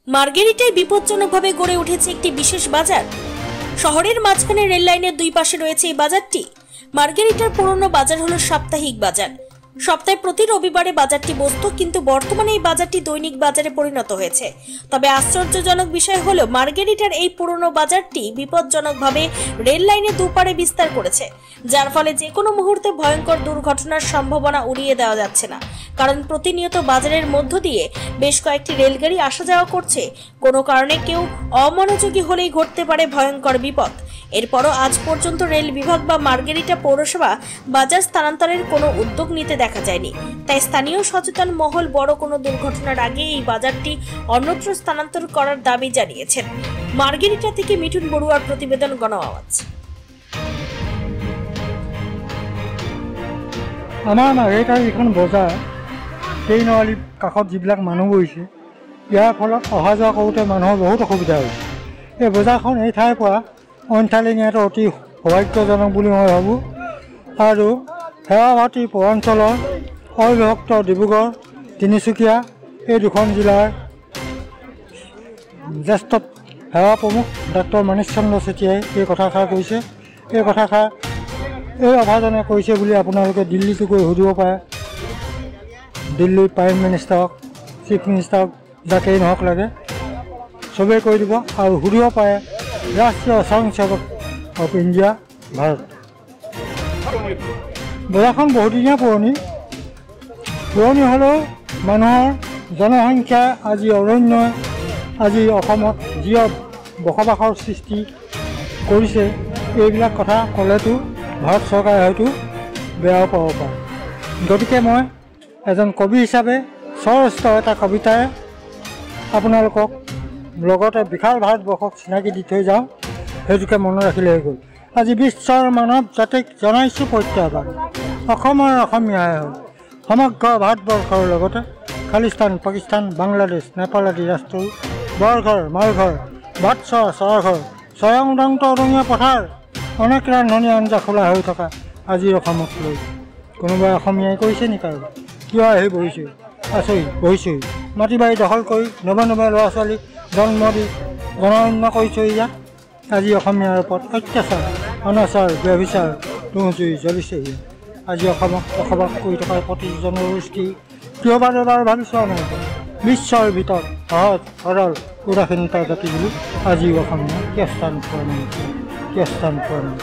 মার্গেরিটায় বিপজ্জনকভাবে গড়ে উঠেছে একটি বিশেষ বাজার। শহরের মাঝখানে রেল লাইনের দুই পাশে রয়েছে এই বাজারটি। মার্গেরিটার পুরনো বাজার হলো সাপ্তাহিক বাজার। সপ্তাহে প্রতি রবিবারে বাজারটি বসতো, কিন্তু বর্তমানে এই বাজারটি দৈনিক বাজারে পরিণত হয়েছে। তবে আশ্চর্যজনক বিষয় হলো মার্গেরিটার এই পুরনো বাজারটি বিপজ্জনকভাবে রেল লাইনের দুপারে বিস্তার করেছে, যার ফলে যে কোনো মুহূর্তে ভয়ঙ্কর দুর্ঘটনার সম্ভাবনা উড়িয়ে দেওয়া যাচ্ছে না। কারণ প্রতিনিয়ত বাজারের মধ্য দিয়ে বেশ কয়েকটি রেলগাড়ি আসা যাওয়া করছে। কোনো কারণে কেউ অমনোযোগী হলেই ঘটতে পারে ভয়ঙ্কর বিপদ। এরপরও আজ পর্যন্ত রেল বিভাগ বা মার্গেরিটা পৌরসভা বাজার স্থানান্তরের কোনো উদ্যোগ নিতে দেখা যায়নি। তাই স্থানীয় সচেতন মহল বড় কোনো দুর্ঘটনার আগে এই বাজারটি অন্যত্র স্থানান্তর করার দাবি জানিয়েছেন। মার্গেরিটা থেকে মিঠুন বড়ুয়ার প্রতিবেদন, গণআওয়াজ। আমাৰ মাৰ্গেৰিটাৰ যিখন বজাৰ, ট্ৰেইন আলি কাষত যিবিলাক মানুহ বহিছে, ইয়াৰ ফলত অহা যোৱা কৰোঁতে মানুহৰ বহুত অসুবিধা হৈছে। এই বজাৰখন এই ঠাইৰ পৰা অইন ঠাইলৈ নিয়াটো অতি সৌভাগ্যজনক বুলি মই ভাবোঁ। আৰু সেৱাভাৰতী পৌৰাঞ্চলৰ অবিভক্ত ডিব্ৰুগড়, তিনিচুকীয়া এই দুখন জিলাৰ জ্যেষ্ঠ সেৱা প্ৰমুখ ডক্টৰ মনীষ চন্দ্ৰ চেতিয়াই এই কথাষাৰ কৈছে। এই কথাষাৰ এই অভাজনে কৈছে বুলি আপোনালোকে দিল্লীতো গৈ সুধিব পাৰে। দিল্লীৰ প্ৰাইম মিনিষ্টাৰক, চিফ মিনিষ্টাৰক, যাকেই নহওক লাগে চবেই কৈ দিব। আৰু সুধিব পাৰে ৰাষ্ট্ৰীয় স্বয়ংসেৱক অফ ইণ্ডিয়া ভাৰত। বজাৰখন বহুদিনীয়া পুৰণি হ'লেও মানুহৰ জনসংখ্যা আজি অৰণ্যই আজি অসমত যি বসবাসৰ সৃষ্টি কৰিছে, এইবিলাক কথা ক'লেতো ভাৰত চৰকাৰে হয়তো বেয়াও পাব পাৰে। গতিকে মই এজন কবি হিচাপে স্বৰচিত এটা কবিতাৰে আপোনালোকক লগতে বিশাল ভাৰতবৰ্ষক চিনাকি দি থৈ যাওঁ, সেইটোকে মনত ৰাখিলে হৈ গ'ল। আজি বিশ্বৰ মানৱ জাতিক জনাইছোঁ প্ৰত্যাহ্বান, অসমৰ অসমীয়াই হ'ল সমগ্ৰ ভাৰতবৰ্ষৰ লগতে খালিস্তান, পাকিস্তান, বাংলাদেশ, নেপাল আদি ৰাষ্ট্ৰও বৰঘৰ, মালঘৰ, ভাতচৰ, চৰঘৰ, স্বয়ং উদন্ত উদঙীয়া পথাৰ, অনেক ৰান্ধনি আঞ্জা খোলা হৈ থকা আজিৰ অসমক লৈ কোনোবাই অসমীয়াই কৈছে নেকি? কাৰোবাৰ কিয় আহি বহিছোঁ, আচৰি বহিছোঁ, মাটি বাৰী দখল কৰি নবে নবে ল'ৰা ছোৱালীক জন্ম দি গণন্য কৰিছোঁ। ইয়াত আজি অসমীয়াৰ ওপৰত অত্যাচাৰ, অনাচাৰ, ব্যভিচাৰ তুঁহজুই জ্বলিছে। আজি অসমক বসবাস কৰি থকাৰ প্ৰতি জনগোষ্ঠী কিয়বাৰ এবাৰ ভাবি চোৱা নাই। বিশ্বৰ ভিতৰত সহজ সৰল উদাসীনতা জাতি বুলি আজিও অসমীয়া কিয় স্থান পোৱা নাই?